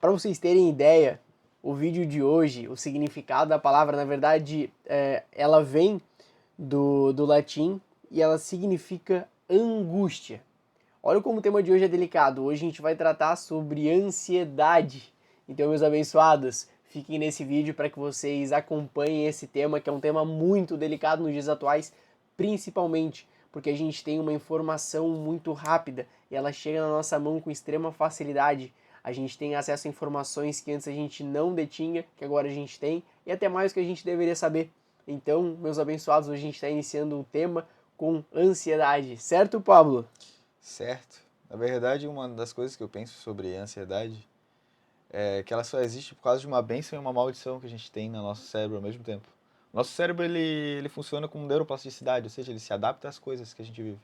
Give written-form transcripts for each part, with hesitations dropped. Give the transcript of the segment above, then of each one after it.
Para vocês terem ideia, o vídeo de hoje, o significado da palavra, na verdade, ela vem do latim e ela significa angústia. Olha como o tema de hoje é delicado. Hoje a gente vai tratar sobre ansiedade. Então, meus abençoados, fiquem nesse vídeo para que vocês acompanhem esse tema, que é um tema muito delicado nos dias atuais, principalmente porque a gente tem uma informação muito rápida e ela chega na nossa mão com extrema facilidade. A gente tem acesso a informações que antes a gente não detinha, que agora a gente tem, e até mais que a gente deveria saber. Então, meus abençoados, hoje a gente está iniciando o tema com ansiedade, certo, Pablo? Certo. Na verdade, uma das coisas que eu penso sobre a ansiedade é que ela só existe por causa de uma bênção e uma maldição que a gente tem no nosso cérebro ao mesmo tempo. Nosso cérebro, ele funciona com neuroplasticidade, ou seja, ele se adapta às coisas que a gente vive.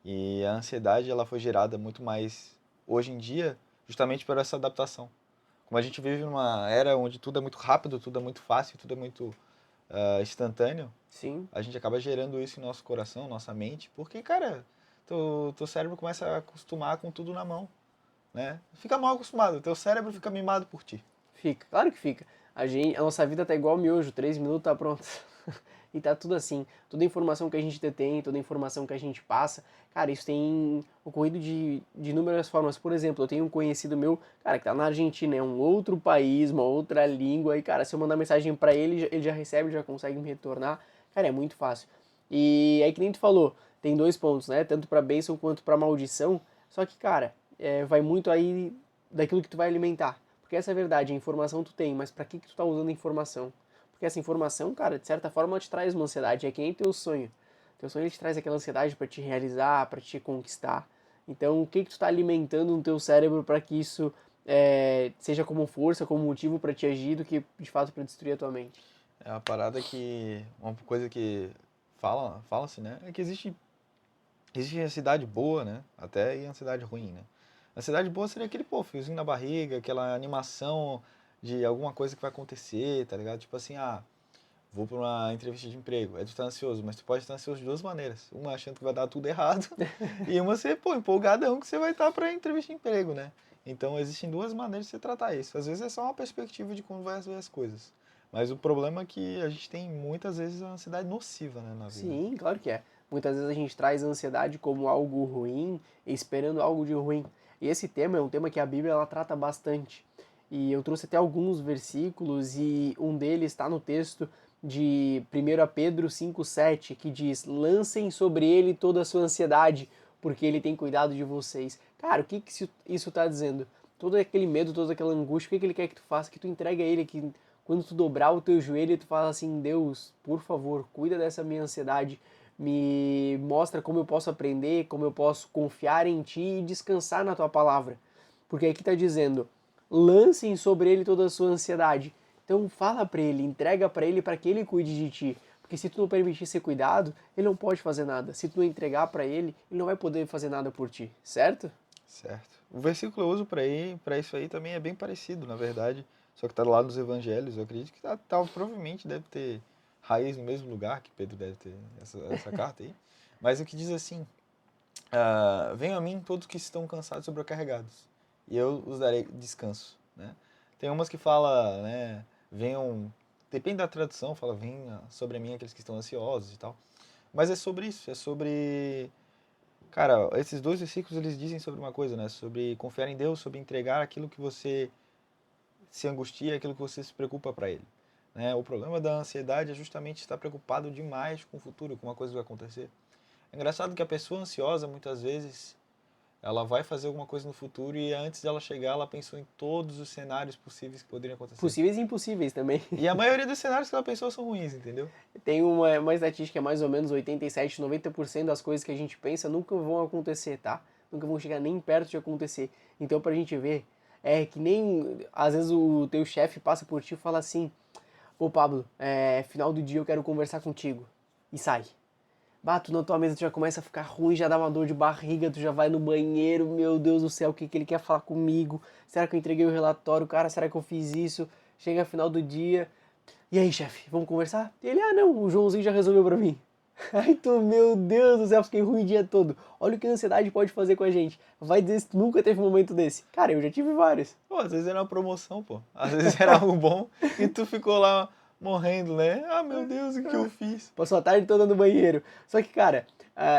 E a ansiedade, ela foi gerada muito mais hoje em dia, justamente por essa adaptação. Como a gente vive numa era onde tudo é muito rápido, tudo é muito fácil, tudo é muito instantâneo, Sim. a gente acaba gerando isso em nosso coração, nossa mente, porque, cara, teu cérebro começa a acostumar com tudo na mão, né? Fica mal acostumado, teu cérebro fica mimado por ti. Fica, claro que fica. A nossa vida tá igual miojo, 3 minutos tá pronto. E tá tudo assim. Toda informação que a gente detém, toda informação que a gente passa, cara, isso tem ocorrido de inúmeras formas. Por exemplo, eu tenho um conhecido meu, cara, que tá na Argentina, é um outro país, uma outra língua, e, cara, se eu mandar mensagem pra ele, ele já recebe, já consegue me retornar. Cara, é muito fácil. E aí, que nem tu falou, tem dois pontos, né? Tanto pra bênção quanto pra maldição. Só que, cara, vai muito aí daquilo que tu vai alimentar. Porque essa é a verdade, a informação tu tem, mas pra que tu tá usando a informação? Porque essa informação, cara, de certa forma, ela te traz uma ansiedade. É que nem teu sonho. Teu sonho ele te traz aquela ansiedade para te realizar, para te conquistar. Então, o que tu está alimentando no teu cérebro para que isso seja como força, como motivo para te agir, do que de fato para destruir a tua mente? É uma parada que, uma coisa que fala-se, né, é que existe ansiedade boa, né, até e ansiedade ruim, né. Ansiedade boa seria aquele, pô, friozinho na barriga, aquela animação de alguma coisa que vai acontecer, tá ligado? Tipo assim, vou para uma entrevista de emprego. Aí tu tá ansioso, mas tu pode estar ansioso de duas maneiras. Uma achando que vai dar tudo errado e uma você, pô, empolgadão que você vai estar para entrevista de emprego, né? Então existem duas maneiras de você tratar isso. Às vezes é só uma perspectiva de como vai ver as coisas. Mas o problema é que a gente tem muitas vezes a ansiedade nociva, né, na vida. Sim, claro que é. Muitas vezes a gente traz a ansiedade como algo ruim, esperando algo de ruim. E esse tema é um tema que a Bíblia ela trata bastante. E eu trouxe até alguns versículos e um deles está no texto de 1 Pedro 5,7, que diz: lancem sobre ele toda a sua ansiedade, porque ele tem cuidado de vocês. Cara, o que isso está dizendo? Todo aquele medo, toda aquela angústia, o que ele quer que tu faça? Que tu entregue a ele, que quando tu dobrar o teu joelho, tu fala assim: Deus, por favor, cuida dessa minha ansiedade, me mostra como eu posso aprender, como eu posso confiar em ti e descansar na tua palavra. Porque aqui está dizendo: lancem sobre ele toda a sua ansiedade. Então fala para ele, entrega para ele cuide de ti. Porque se tu não permitir ser cuidado, ele não pode fazer nada. Se tu não entregar para ele não vai poder fazer nada por ti, certo? Certo. O versículo que eu uso para isso aí também é bem parecido, na verdade. Só que está lá nos evangelhos. Eu acredito que provavelmente deve ter raiz no mesmo lugar que Pedro deve ter essa carta aí. Mas o que diz assim: venham a mim todos que estão cansados e sobrecarregados, e eu os darei descanso, né? Tem umas que fala, né, venham, depende da tradução, fala venha sobre mim aqueles que estão ansiosos e tal. Mas é sobre isso, é sobre, cara, esses dois versículos eles dizem sobre uma coisa, né, sobre confiar em Deus, sobre entregar aquilo que você se angustia, aquilo que você se preocupa para ele, né? O problema da ansiedade é justamente estar preocupado demais com o futuro, com uma coisa que vai acontecer. É engraçado que a pessoa ansiosa, muitas vezes, ela vai fazer alguma coisa no futuro e antes dela chegar, ela pensou em todos os cenários possíveis que poderiam acontecer. Possíveis e impossíveis também. E a maioria dos cenários que ela pensou são ruins, entendeu? Tem uma estatística, mais ou menos 87, 90% das coisas que a gente pensa nunca vão acontecer, tá? Nunca vão chegar nem perto de acontecer. Então, pra gente ver, é que nem às vezes o teu chefe passa por ti e fala assim: pô, Pablo, final do dia eu quero conversar contigo. E sai. Bah, tu na tua mesa tu já começa a ficar ruim, já dá uma dor de barriga, tu já vai no banheiro, meu Deus do céu, o que ele quer falar comigo? Será que eu entreguei o relatório? Cara, será que eu fiz isso? Chega final do dia, e aí, chefe, vamos conversar? E ele, não, o Joãozinho já resolveu pra mim. Aí tu, meu Deus do céu, fiquei ruim o dia todo. Olha o que a ansiedade pode fazer com a gente. Vai dizer se tu nunca teve um momento desse. Cara, eu já tive vários. Pô, às vezes era uma promoção, pô. Às vezes era algo bom e tu ficou lá morrendo, né? Ah, meu Deus, o que eu fiz? Passou a tarde toda no banheiro. Só que, cara,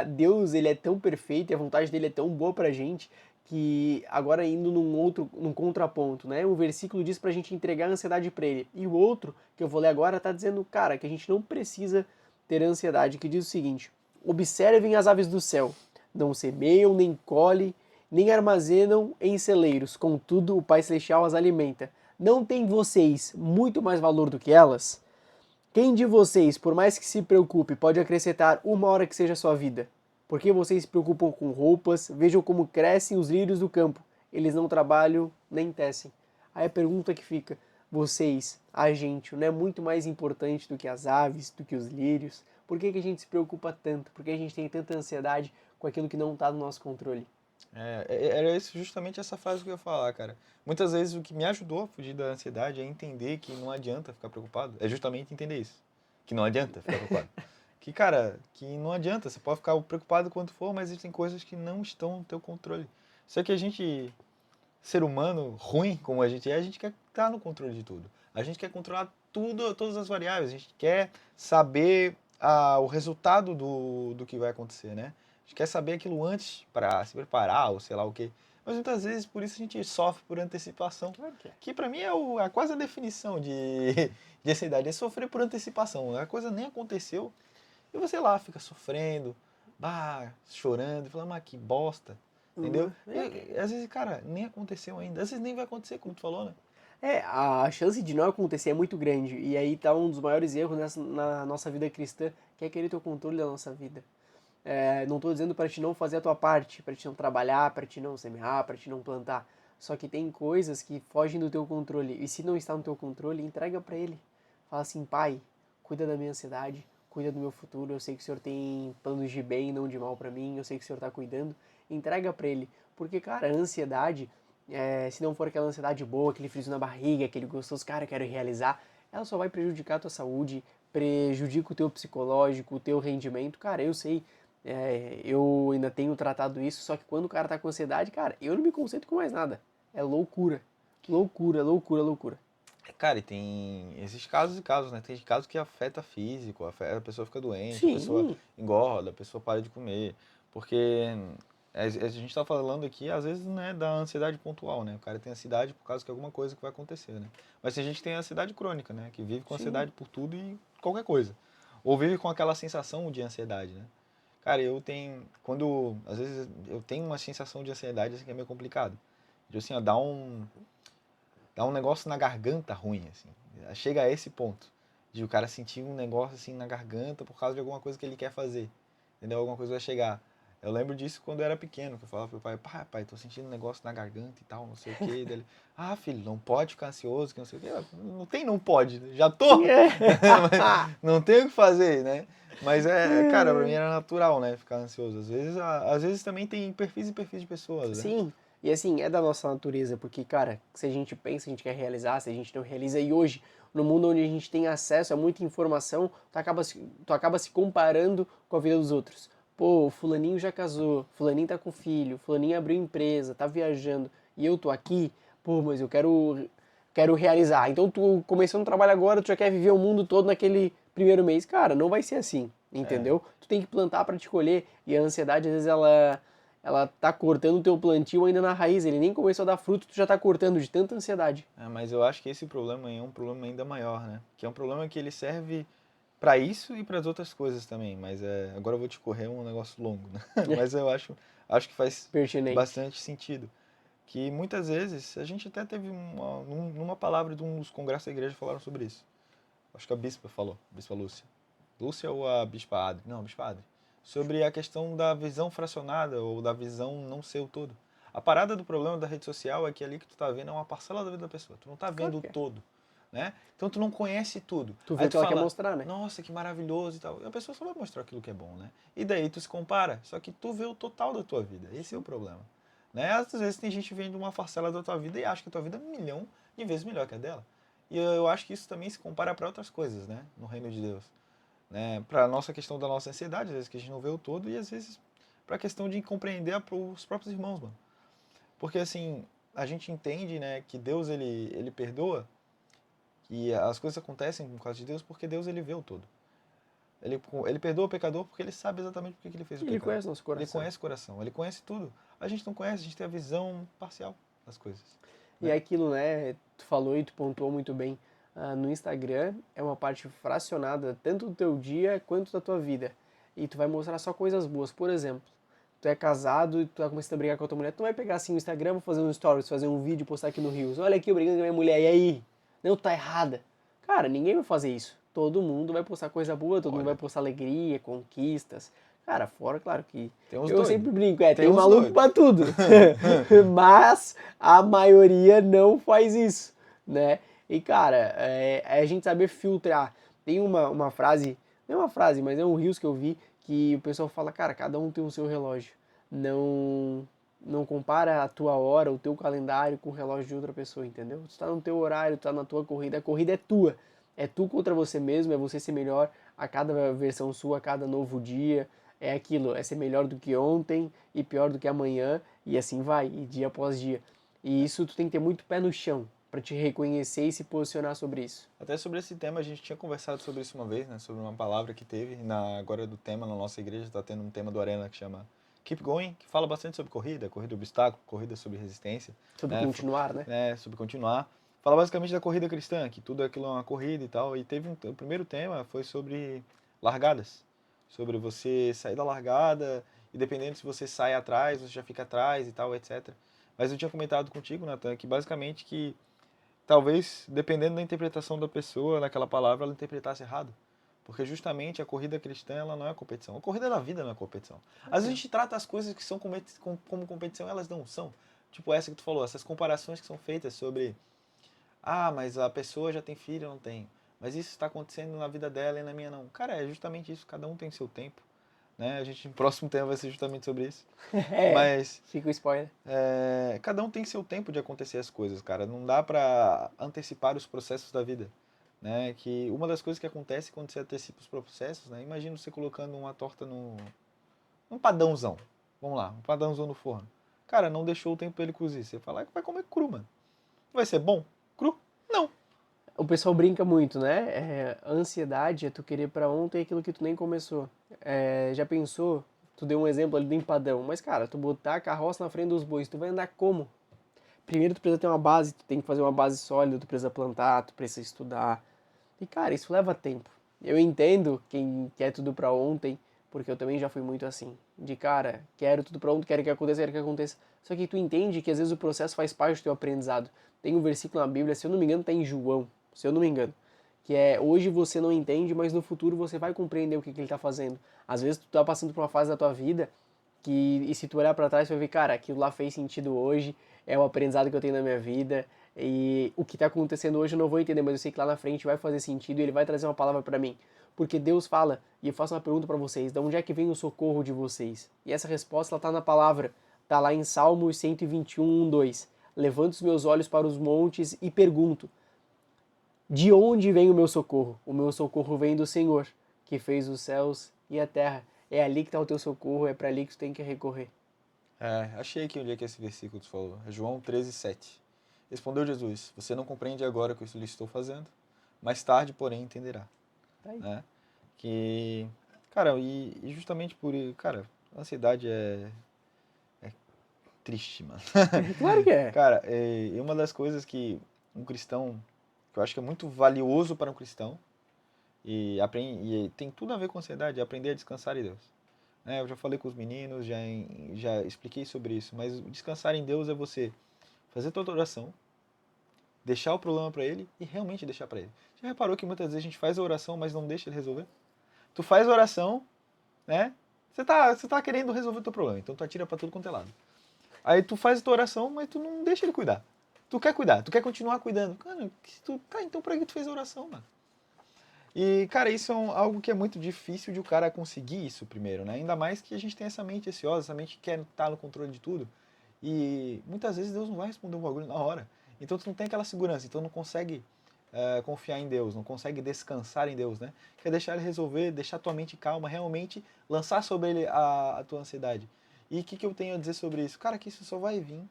Deus, ele é tão perfeito e a vontade dele é tão boa pra gente que agora indo num contraponto, né? Um versículo diz pra gente entregar a ansiedade pra ele. E o outro, que eu vou ler agora, tá dizendo, cara, que a gente não precisa ter ansiedade, que diz o seguinte: observem as aves do céu, não semeiam, nem colhem, nem armazenam em celeiros, contudo o Pai Celestial as alimenta. Não tem vocês muito mais valor do que elas? Quem de vocês, por mais que se preocupe, pode acrescentar uma hora que seja a sua vida? Por que vocês se preocupam com roupas? Vejam como crescem os lírios do campo. Eles não trabalham nem tecem. Aí a pergunta que fica: vocês, a gente, não é muito mais importante do que as aves, do que os lírios? Por que a gente se preocupa tanto? Por que a gente tem tanta ansiedade com aquilo que não está no nosso controle? Era justamente essa frase que eu ia falar, cara. Muitas vezes o que me ajudou a fugir da ansiedade é entender que não adianta ficar preocupado. É justamente entender isso. Que não adianta ficar preocupado. Que, cara, que não adianta. Você pode ficar preocupado quanto for, mas existem coisas que não estão no teu controle. Só que a gente, ser humano ruim como a gente quer estar no controle de tudo. A gente quer controlar tudo, todas as variáveis. A gente quer saber o resultado do que vai acontecer, né? A gente quer saber aquilo antes para se preparar ou sei lá o quê. Mas muitas vezes por isso a gente sofre por antecipação. Ok. Que para mim é quase a definição de ansiedade. É sofrer por antecipação. A coisa nem aconteceu e você lá fica sofrendo, chorando, e falando, mas que bosta. Entendeu? E, às vezes, cara, nem aconteceu ainda. Às vezes nem vai acontecer, como tu falou, né? A chance de não acontecer é muito grande. E aí tá um dos maiores erros na nossa vida cristã, que é querer ter o controle da nossa vida. Não estou dizendo para te não fazer a tua parte, para te não trabalhar, para te não semear, para te não plantar. Só que tem coisas que fogem do teu controle. E se não está no teu controle, entrega para ele. Fala assim, pai, cuida da minha ansiedade, cuida do meu futuro. Eu sei que o Senhor tem planos de bem, não de mal para mim. Eu sei que o Senhor está cuidando. Entrega para ele, porque cara, a ansiedade, se não for aquela ansiedade boa, aquele friozinho na barriga, aquele gostoso, cara, eu quero realizar, ela só vai prejudicar a tua saúde, prejudica o teu psicológico, o teu rendimento. Cara, eu sei, eu ainda tenho tratado isso, só que quando o cara tá com ansiedade, cara, eu não me concentro com mais nada. É loucura. Loucura, loucura, loucura. Cara, e tem esses casos e casos, né? Tem casos que afeta físico, a pessoa fica doente, a pessoa Sim, engorda, a pessoa para de comer. Porque a gente tá falando aqui, às vezes, né, da ansiedade pontual, né? O cara tem ansiedade por causa de alguma coisa que vai acontecer, né? Mas tem gente que tem ansiedade crônica, né? Que vive com sim. ansiedade por tudo e qualquer coisa. Ou vive com aquela sensação de ansiedade, né? Cara, eu tenho. Quando. Às vezes eu tenho uma sensação de ansiedade assim, que é meio complicado. De assim, ó, dá um negócio na garganta ruim, assim. Chega a esse ponto. De o cara sentir um negócio assim na garganta por causa de alguma coisa que ele quer fazer. Entendeu? Alguma coisa vai chegar. Eu lembro disso quando eu era pequeno, que eu falava pro pai, pai, tô sentindo um negócio na garganta e tal, não sei o quê. Dele, filho, não pode ficar ansioso, que não sei o quê. Não tem, não pode. Já tô! Não tenho o que fazer, né? Mas cara, pra mim era natural, né? Ficar ansioso. Às vezes também tem perfis e perfis de pessoas, né? Sim, e assim, é da nossa natureza, porque, cara, se a gente pensa, a gente quer realizar, se a gente não realiza, e hoje, no mundo onde a gente tem acesso a muita informação, tu acaba se comparando com a vida dos outros. Pô, o fulaninho já casou, fulaninho tá com filho, fulaninho abriu empresa, tá viajando, e eu tô aqui, pô, mas eu quero realizar. Então tu começou no trabalho agora, tu já quer viver o mundo todo naquele primeiro mês. Cara, não vai ser assim, É. entendeu? Tu tem que plantar para te colher, e a ansiedade, às vezes, ela tá cortando o teu plantio ainda na raiz, ele nem começou a dar fruto, tu já tá cortando de tanta ansiedade. Mas eu acho que esse problema aí é um problema ainda maior, né? Que é um problema que ele serve para isso e para as outras coisas também. Mas agora eu vou te correr um negócio longo, né? Mas eu acho que faz Pertinente. bastante sentido. Que muitas vezes, a gente até teve numa palavra de um dos congressos da igreja falaram sobre isso. Acho que a bispa falou, a bispa Lúcia. Lúcia ou a bispa Adri? Não, a bispa Adri. Sobre a questão da visão fracionada ou da visão não ser o todo. A parada do problema da rede social é que ali que tu tá vendo é uma parcela da vida da pessoa. Tu não tá Claro vendo o que é. todo, né? Então tu não conhece tudo. Tu vê Aí o tu que ela quer fala, mostrar, né? nossa, que maravilhoso e tal. E a pessoa só vai mostrar aquilo que é bom, né? E daí tu se compara, só que tu vê o total da tua vida. Esse é o problema. Né? Às vezes tem gente vendo uma parcela da tua vida e acha que a tua vida é 1 milhão de vezes melhor que a dela. E eu acho que isso também se compara para outras coisas, né? No reino de Deus. né? Para a nossa questão da nossa ansiedade, às vezes que a gente não vê o todo, e às vezes para a questão de compreender os próprios irmãos, mano. Porque assim, a gente entende, né, que Deus ele perdoa, e as coisas acontecem por causa de Deus, porque Deus ele vê o todo. Ele perdoa o pecador porque ele sabe exatamente por que ele fez o Ele pecado. conhece nosso Ele coração. conhece o coração, ele conhece tudo. A gente não conhece, a gente tem a visão parcial das coisas. E é Né? aquilo, né? Tu falou e tu pontuou muito bem. No Instagram é uma parte fracionada tanto do teu dia quanto da tua vida. E tu vai mostrar só coisas boas. Por exemplo, tu é casado e tu tá começando a brigar com a tua mulher. Tu não vai pegar assim o Instagram, vou fazer um stories, fazer um vídeo e postar aqui no Reels. Olha aqui eu brigando com a minha mulher, e aí? Não, tá errada. Cara, ninguém vai fazer isso. Todo mundo vai postar coisa boa, todo mundo vai Olha, postar alegria, conquistas. Cara, fora, claro que tem uns eu doidos. sempre brinco, Tem tem uns maluco doidos. pra tudo. Mas a maioria não faz isso, né? E cara, é a gente saber filtrar. Tem uma frase, não é uma frase, mas é um reels que eu vi que o pessoal fala, cara, cada um tem o seu relógio. Não compara a tua hora, o teu calendário com o relógio de outra pessoa, entendeu? Tu tá no teu horário, tu tá na tua corrida, a corrida é tua. É tu contra você mesmo, é você ser melhor a cada versão sua, a cada novo dia. É aquilo, é ser melhor do que ontem e pior do que amanhã, e assim vai, e dia após dia. E isso tu tem que ter muito pé no chão para te reconhecer e se posicionar sobre isso. Até sobre esse tema, a gente tinha conversado sobre isso uma vez, né? Sobre uma palavra que teve agora do tema na nossa igreja, está tendo um tema do Arena que chama Keep Going, que fala bastante sobre corrida, corrida obstáculo, corrida sobre resistência, Sobre né? continuar, né? Sobre continuar. Fala basicamente da corrida cristã, que tudo aquilo é uma corrida e tal. E teve o primeiro tema foi sobre largadas, sobre você sair da largada e dependendo se você sai atrás, você já fica atrás e tal, etc. Mas eu tinha comentado contigo, Nathan, que basicamente que talvez, dependendo da interpretação da pessoa naquela palavra, ela interpretasse errado. Porque justamente a corrida cristã ela não é competição. A corrida da vida não é competição. Às vezes a gente trata as coisas que são como competição, elas não são. Tipo essa que tu falou, essas comparações que são feitas sobre mas a pessoa já tem filho, eu não tenho. Mas isso está acontecendo na vida dela e na minha não. Cara, é justamente isso, cada um tem seu tempo. Né? O próximo tema vai ser justamente sobre isso. É, Mas fica o spoiler. cada um tem seu tempo de acontecer as coisas, cara. Não dá pra antecipar os processos da vida, né? Que uma das coisas que acontece quando você antecipa os processos, né? Imagina você colocando uma torta num padãozão. Vamos lá, um padãozão no forno. Cara, não deixou o tempo pra ele cozir. Você fala que vai comer cru, mano. Vai ser bom? Cru? Não. O pessoal brinca muito, né? A ansiedade é tu querer pra ontem aquilo que tu nem começou. Já pensou? Tu deu um exemplo ali do empadão, mas cara, tu botar a carroça na frente dos bois, tu vai andar como? Primeiro tu precisa ter uma base, tu tem que fazer uma base sólida, tu precisa plantar, tu precisa estudar. E cara, isso leva tempo. Eu entendo quem quer tudo pra ontem, porque eu também já fui muito assim. De cara, quero tudo pra ontem, quero que aconteça, quero que aconteça. Só que tu entende que às vezes o processo faz parte do teu aprendizado. Tem um versículo na Bíblia, se eu não me engano, tá em João, se eu não me engano, que é hoje você não entende, mas no futuro você vai compreender o que ele tá fazendo. Às vezes tu tá passando por uma fase da tua vida e se tu olhar para trás, tu vai ver, cara, aquilo lá fez sentido hoje, é o aprendizado que eu tenho na minha vida, e o que está acontecendo hoje eu não vou entender, mas eu sei que lá na frente vai fazer sentido e ele vai trazer uma palavra para mim. Porque Deus fala, e eu faço uma pergunta para vocês, de onde é que vem o socorro de vocês? E essa resposta ela tá na palavra, tá lá em Salmos 121, 2. Levanto os meus olhos para os montes e pergunto, de onde vem o meu socorro? O meu socorro vem do Senhor, que fez os céus e a terra. É ali que está o teu socorro, é para ali que tu tem que recorrer. Achei aqui onde é que esse versículo tu falou. É João 13:7. Respondeu Jesus: Você não compreende agora o que eu lhe estou fazendo, mais tarde, porém, entenderá. Tá aí. Né? Que, cara, e justamente cara, a ansiedade é triste, mano. Claro que é. Cara, e uma das coisas que um cristão, que eu acho que é muito valioso para um cristão, e tem tudo a ver com ansiedade, é aprender a descansar em Deus. Né? Eu já falei com os meninos, já expliquei sobre isso, mas descansar em Deus é você fazer toda oração, deixar o problema para Ele e realmente deixar para Ele. Já reparou que muitas vezes a gente faz a oração, mas não deixa Ele resolver? Tu faz a oração, né? Você tá querendo resolver o teu problema, então tu atira pra tudo quanto é lado. Aí tu faz a tua oração, mas tu não deixa ele cuidar. Tu quer cuidar, tu quer continuar cuidando. Cara, então pra que tu fez a oração, mano? E, cara, isso é algo que é muito difícil de o cara conseguir isso primeiro, né? Ainda mais que a gente tem essa mente ansiosa, essa mente que quer estar no controle de tudo. E muitas vezes Deus não vai responder um bagulho na hora. Então tu não tem aquela segurança, então não consegue confiar em Deus, não consegue descansar em Deus, né? Quer deixar Ele resolver, deixar tua mente calma, realmente lançar sobre Ele a tua ansiedade. E o que eu tenho a dizer sobre isso? Cara, que isso só vai vir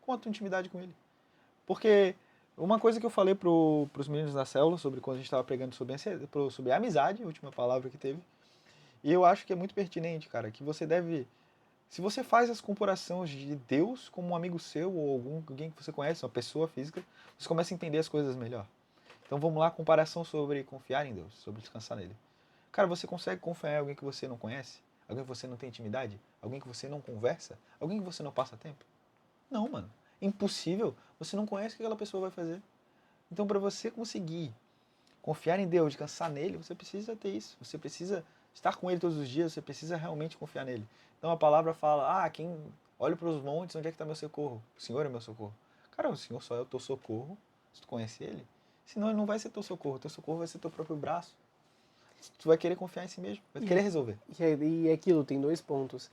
com a tua intimidade com Ele. Porque uma coisa que eu falei pros meninos da célula, sobre quando a gente estava pregando sobre a amizade, a última palavra que teve, e eu acho que é muito pertinente, cara, que você deve... Se você faz as comparações de Deus como um amigo seu ou alguém que você conhece, uma pessoa física, você começa a entender as coisas melhor. Então vamos lá, comparação sobre confiar em Deus, sobre descansar nele. Cara, você consegue confiar em alguém que você não conhece? Alguém que você não tem intimidade? Alguém que você não conversa? Alguém que você não passa tempo? Não, mano. É impossível. Você não conhece o que aquela pessoa vai fazer. Então, para você conseguir confiar em Deus, descansar nele, você precisa ter isso. Você precisa estar com ele todos os dias, você precisa realmente confiar nele. Então a palavra fala, quem olha para os montes, onde é que está meu socorro? O Senhor é meu socorro. Cara, o Senhor só é o teu socorro, se tu conhece ele. Senão ele não vai ser teu socorro vai ser teu próprio braço. Tu vai querer confiar em si mesmo, vai querer resolver. E aquilo tem dois pontos.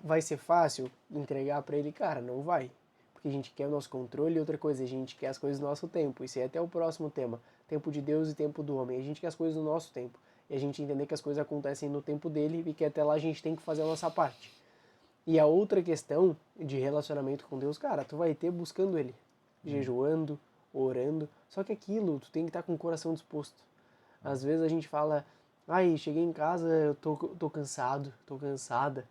Vai ser fácil entregar para ele? Cara, não vai. Porque a gente quer o nosso controle e outra coisa, a gente quer as coisas no nosso tempo. Isso aí é até o próximo tema. Tempo de Deus e tempo do homem. A gente quer as coisas no nosso tempo. E a gente entender que as coisas acontecem no tempo dele e que até lá a gente tem que fazer a nossa parte. E a outra questão de relacionamento com Deus, cara, tu vai ter buscando ele. Jejuando, orando. Só que aquilo, tu tem que estar com o coração disposto. Às vezes a gente fala, cheguei em casa, eu tô cansado, tô cansada,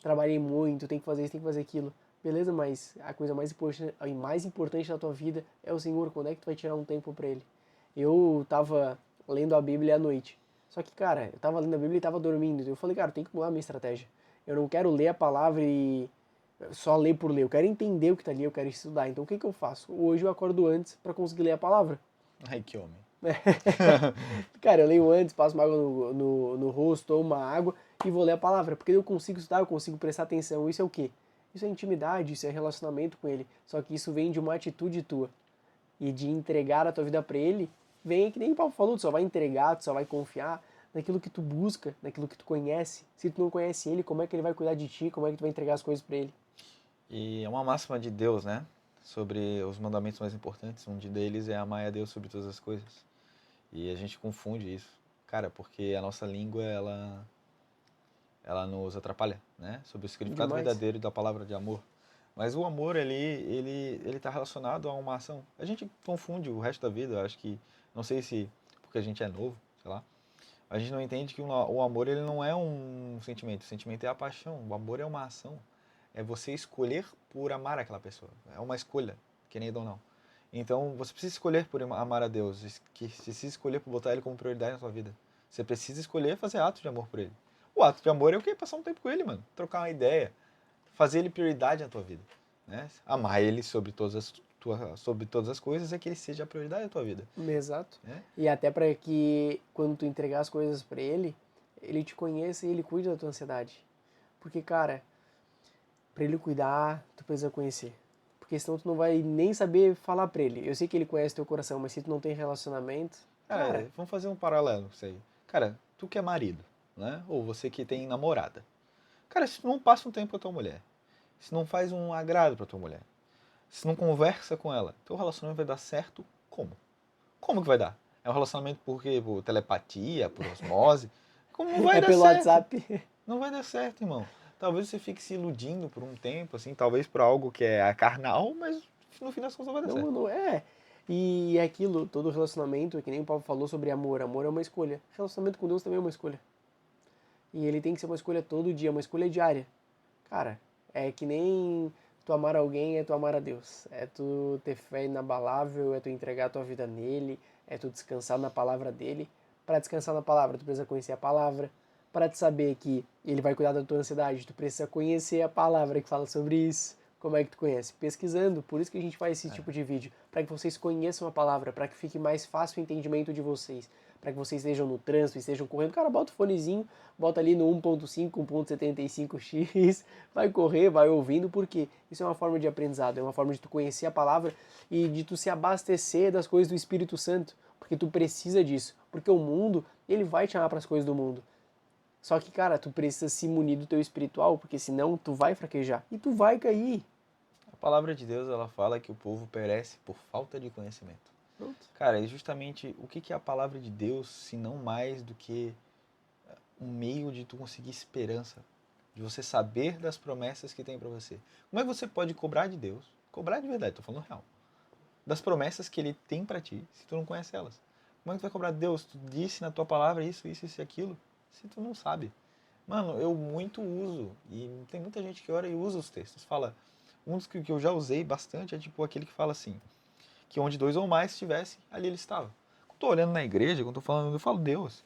trabalhei muito, tenho que fazer isso, tenho que fazer aquilo. Beleza, mas a coisa mais importante da tua vida é o Senhor. Quando é que tu vai tirar um tempo pra Ele? Eu tava lendo a Bíblia à noite. Só que, cara, eu tava lendo a Bíblia e tava dormindo. Eu falei, cara, tem que mudar a minha estratégia. Eu não quero ler a palavra e só ler por ler. Eu quero entender o que tá ali, eu quero estudar. Então o que eu faço? Hoje eu acordo antes pra conseguir ler a palavra. Ai, que homem. Cara, eu leio antes, passo uma água no rosto, tomo uma água e vou ler a palavra. Porque eu consigo estudar, eu consigo prestar atenção. Isso é o quê? Isso é intimidade, isso é relacionamento com ele. Só que isso vem de uma atitude tua. E de entregar a tua vida pra ele, vem que nem o Paulo falou, tu só vai entregar, tu só vai confiar naquilo que tu busca, naquilo que tu conhece. Se tu não conhece ele, como é que ele vai cuidar de ti? Como é que tu vai entregar as coisas pra ele? E é uma máxima de Deus, né? Sobre os mandamentos mais importantes. Um deles é amar a Deus sobre todas as coisas. E a gente confunde isso. Cara, porque a nossa língua, ela nos atrapalha, né? Sobre o significado Demais. verdadeiro da palavra de amor. Mas o amor, ele tá relacionado a uma ação. A gente confunde o resto da vida. Eu acho que, não sei se porque a gente é novo, sei lá. A gente não entende que o amor, ele não é um sentimento. O sentimento é a paixão. O amor é uma ação. É você escolher por amar aquela pessoa. É uma escolha, querendo ou não. Então, você precisa escolher por amar a Deus. Você precisa escolher por botar Ele como prioridade na sua vida. Você precisa escolher fazer atos de amor por Ele. O ato de amor é o quê? Passar um tempo com Ele, mano. Trocar uma ideia. Fazer Ele prioridade na tua vida. Né? Amar Ele sobre todas as coisas é que Ele seja a prioridade da tua vida. Exato. Né? E até para que quando tu entregar as coisas para ele, ele te conheça e ele cuide da tua ansiedade. Porque, cara, para ele cuidar, tu precisa conhecer. Porque senão tu não vai nem saber falar para ele. Eu sei que ele conhece teu coração, mas se tu não tem relacionamento, cara, Vamos fazer um paralelo com isso aí. Cara, tu que é marido, né? Ou você que tem namorada. Cara, se tu não passa um tempo com a tua mulher, se não faz um agrado pra tua mulher, se não conversa com ela, teu relacionamento vai dar certo como? Como que vai dar? É um relacionamento por quê? Por telepatia, por osmose? Como não vai é dar pelo certo? WhatsApp. Não vai dar certo, irmão. Talvez você fique se iludindo por um tempo, assim, talvez por algo que é carnal, mas no fim das contas não vai dar certo. Não é. E é aquilo, todo relacionamento, que nem o Paulo falou sobre amor. Amor é uma escolha. Relacionamento com Deus também é uma escolha. E ele tem que ser uma escolha todo dia, uma escolha diária. Cara, é que nem tu amar alguém é tu amar a Deus. É tu ter fé inabalável, é tu entregar a tua vida nele, é tu descansar na palavra dele. Para descansar na palavra, tu precisa conhecer a palavra. Para te saber que ele vai cuidar da tua ansiedade, tu precisa conhecer a palavra que fala sobre isso. Como é que tu conhece? Pesquisando. Por isso que a gente faz esse tipo de vídeo. Para que vocês conheçam a palavra, para que fique mais fácil o entendimento de vocês. Para que vocês estejam no trânsito, estejam correndo. Cara, bota o fonezinho, bota ali no 1.5, 1.75x, vai correr, vai ouvindo, porque isso é uma forma de aprendizado, é uma forma de tu conhecer a palavra e de tu se abastecer das coisas do Espírito Santo, porque tu precisa disso. Porque o mundo, ele vai te chamar para as coisas do mundo. Só que, cara, tu precisa se munir do teu espiritual, porque senão tu vai fraquejar e tu vai cair. A palavra de Deus, ela fala que o povo perece por falta de conhecimento. Pronto. Cara, é justamente o que é a palavra de Deus, se não mais do que um meio de tu conseguir esperança, de você saber das promessas que tem pra você. Como é que você pode cobrar de Deus, cobrar de verdade, tô falando real, das promessas que ele tem pra ti, se tu não conhece elas? Como é que tu vai cobrar de Deus? Tu disse na tua palavra isso e aquilo, se tu não sabe? Mano, eu muito uso, e tem muita gente que ora e usa os textos. Fala, um dos que eu já usei bastante é tipo aquele que fala assim, que onde dois ou mais estivessem, ali ele estava. Quando tô olhando na igreja, quando tô falando, eu falo, Deus,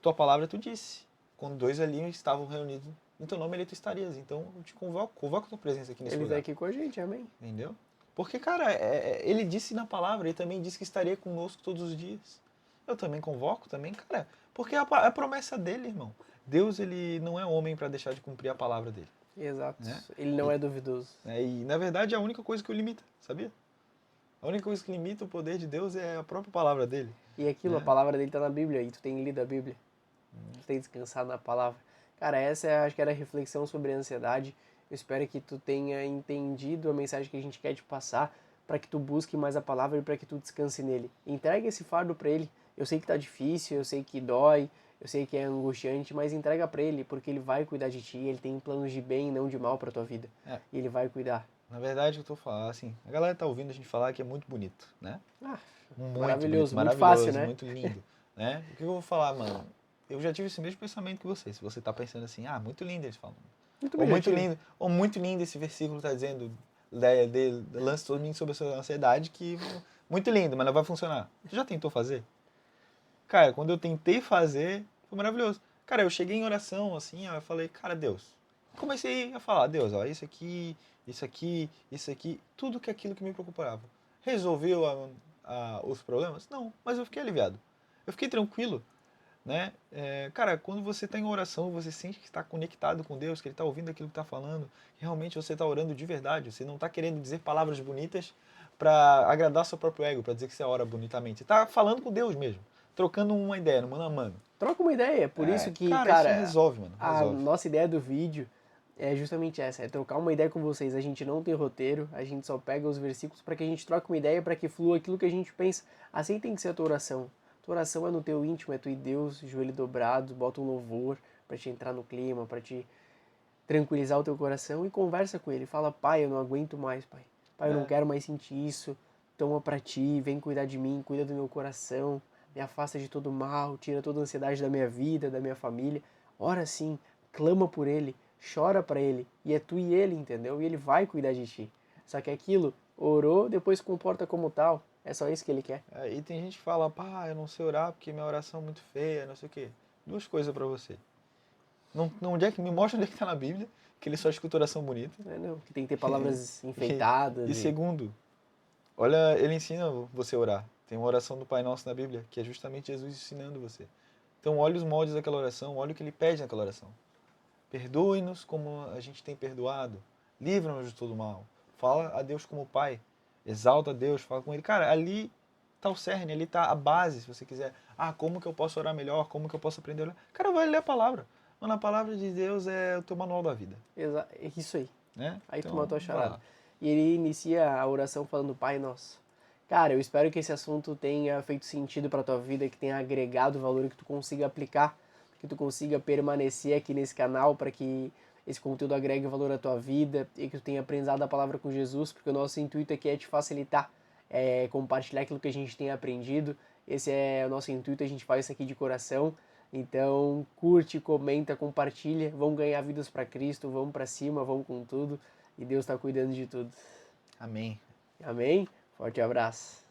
tua palavra tu disse. Quando dois ali estavam reunidos em teu nome, ali tu estarias. Então eu te convoco a tua presença aqui nesse Ele está lugar. aqui com a gente, amém? Entendeu? Porque, cara, ele disse na palavra, ele também disse que estaria conosco todos os dias. Eu também convoco, também, cara, porque é a promessa dele, irmão. Deus, ele não é homem para deixar de cumprir a palavra dele. Exato. Né? Ele não é duvidoso. E, na verdade, é a única coisa que o limita, sabia? A única coisa que limita o poder de Deus é a própria palavra dele. E aquilo, a Né? palavra dele tá na Bíblia, e tu tem lido a Bíblia. Tu tem descansado na palavra. Cara, acho que era a reflexão sobre a ansiedade. Eu espero que tu tenha entendido a mensagem que a gente quer te passar, para que tu busque mais a palavra e para que tu descanse nele. Entrega esse fardo para ele. Eu sei que tá difícil, eu sei que dói, eu sei que é angustiante, mas entrega para ele, porque ele vai cuidar de ti, ele tem planos de bem e não de mal para tua vida. E ele vai cuidar. Na verdade, eu tô falando assim, a galera tá ouvindo a gente falar que é muito bonito, né? Ah, Muito maravilhoso, bonito, muito fácil, maravilhoso, né? muito lindo, né? O que eu vou falar, mano? Eu já tive esse mesmo pensamento que você. Se você tá pensando assim, ah, muito lindo, eles falam. Muito Ou objetivo. muito lindo esse versículo tá dizendo, lance todo mundo sobre a sua ansiedade, que muito lindo, mas não vai funcionar. Tu já tentou fazer? Cara, quando eu tentei fazer, foi maravilhoso. Cara, eu cheguei em oração, assim, ó, eu falei, cara, Deus. Comecei a falar, Deus, ó, isso aqui, isso aqui, isso aqui, tudo que aquilo que me preocupava. Resolveu os problemas? Não, mas eu fiquei aliviado. Eu fiquei tranquilo, né? Cara, quando você está em oração, você sente que está conectado com Deus, que Ele está ouvindo aquilo que está falando, que realmente você está orando de verdade. Você não está querendo dizer palavras bonitas para agradar seu próprio ego, para dizer que você ora bonitamente. Você está falando com Deus mesmo, trocando uma ideia, no mano a mano. Troca uma ideia, por isso que, Cara, isso cara, resolve, mano, a resolve. nossa ideia do vídeo é justamente essa, é trocar uma ideia com vocês. A gente não tem roteiro, a gente só pega os versículos para que a gente troque uma ideia, para que flua aquilo que a gente pensa. Assim tem que ser a tua oração. Tua oração é no teu íntimo, é tu e Deus, joelho dobrado, bota um louvor para te entrar no clima, para te tranquilizar o teu coração e conversa com ele. Fala, pai, eu não aguento mais, pai. Pai, eu não quero mais sentir isso. Toma pra ti, vem cuidar de mim, cuida do meu coração, me afasta de todo mal, tira toda a ansiedade da minha vida, da minha família. Ora sim, clama por ele, chora pra ele, e é tu e ele, entendeu? E ele vai cuidar de ti. Só que aquilo, orou, depois se comporta como tal. É só isso que ele quer. E tem gente que fala, pá, eu não sei orar porque minha oração é muito feia, não sei o quê. Duas coisas para você. Me mostra onde é que tá na Bíblia, que ele só escuta oração bonita. Não, que tem que ter palavras enfeitadas. E segundo, olha, ele ensina você a orar. Tem uma oração do Pai Nosso na Bíblia, que é justamente Jesus ensinando você. Então olha os moldes daquela oração, olha o que ele pede naquela oração. Perdoe-nos como a gente tem perdoado. Livra-nos de todo mal. Fala a Deus como Pai. Exalta a Deus, fala com Ele. Cara, ali está o cerne, ali está a base, se você quiser. Ah, como que eu posso orar melhor? Como que eu posso aprender a orar? Cara, vai ler a palavra. Mano, a palavra de Deus é o teu manual da vida. É isso aí. Né? Aí Então, tu matou a charada. E ele inicia a oração falando, Pai Nosso. Cara, eu espero que esse assunto tenha feito sentido pra tua vida, que tenha agregado valor, que tu consiga aplicar, que tu consiga permanecer aqui nesse canal para que esse conteúdo agregue valor à tua vida e que tu tenha aprendizado a palavra com Jesus, porque o nosso intuito aqui é te facilitar, é compartilhar aquilo que a gente tem aprendido. Esse é o nosso intuito, a gente faz isso aqui de coração. Então, curte, comenta, compartilha, vamos ganhar vidas para Cristo, vamos para cima, vamos com tudo, e Deus está cuidando de tudo. Amém. Amém? Forte abraço.